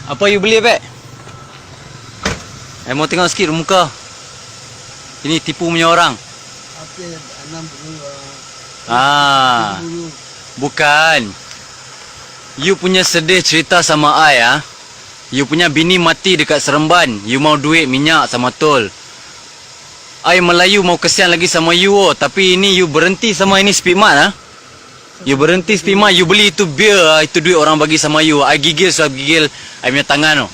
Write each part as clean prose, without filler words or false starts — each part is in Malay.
Apa you beli, Pak? Mau tengok sikit muka. Ini tipu punya orang. Apa 60 Bukan. You punya sedih cerita sama I ah. You punya bini mati dekat Seremban. You mau duit minyak sama tol. I Melayu mau kesian lagi sama you oh. Tapi ini you berhenti sama ini Speedmart ah. You berhenti Speedmart, you beli itu beer ah. Itu duit orang bagi sama you. I gigil sudah gigil I punya tangan oh.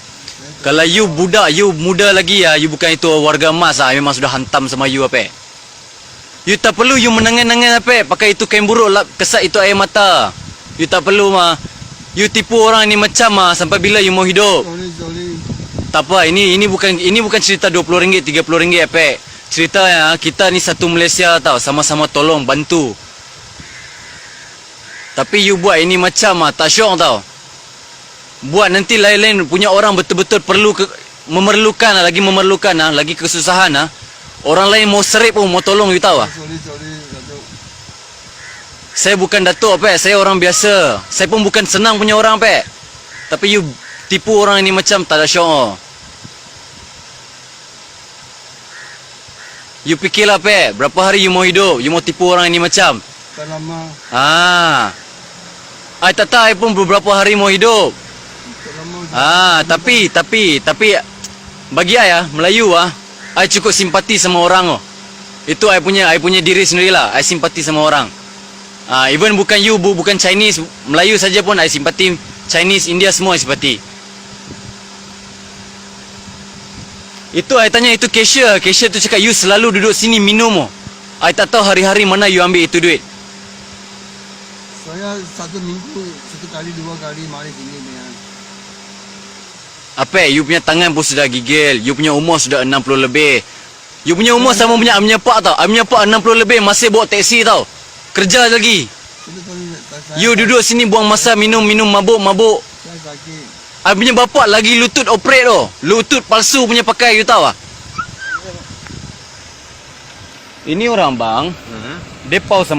Kalau you budak, you muda lagi ya, you bukan itu warga emas ah. Memang sudah hantam sama you apa. You tak perlu you menangan-nangan apa. Pakai itu kain buruk lap kesat itu air mata. You tak perlu mah. You tipu orang ni macam sampai bila you mau hidup? Sorry. Tak apa, ini bukan cerita RM20, RM30 apa. Cerita ya, kita ni satu Malaysia tau, sama-sama tolong bantu. Tapi you buat ini macam tak syok tau. Buat nanti lain-lain punya orang betul-betul memerlukan lagi kesusahan Orang lain mau serip pun mau tolong you tahu Sorry, Datuk. Saya bukan datuk apa, saya orang biasa. Saya pun bukan senang punya orang apa. Tapi you tipu orang ini macam tak ada syok. You fikirlah apa, berapa hari you mau hidup, you mau tipu orang ini macam. Tak lama. I tak tahu I pun beberapa hari mau hidup. Tak lama. Tapi bagi I Melayu I cukup simpati sama orang oh. Itu I punya diri sendirilah. I simpati sama orang. Even bukan you, bukan Chinese, Melayu saja pun I simpati. Chinese, India semua I simpati. Itu I tanya itu cashier tu cakap you selalu duduk sini minum oh. I tak tahu hari-hari mana you ambil itu duit. Saya satu minggu, satu kali, dua kali mari sini ni. Apa? You punya tangan pun sudah gigil. You punya umur sudah 60 lebih. You punya umur sama punya punya pak tau. Punya pak 60 lebih masih bawa taksi tau. Kerja lagi. You duduk sini buang masa minum mabuk. Saya sakit. Punya bapak lagi lutut operate tu. Lutut palsu punya pakai you tahu Ini orang bang. Dia pau sama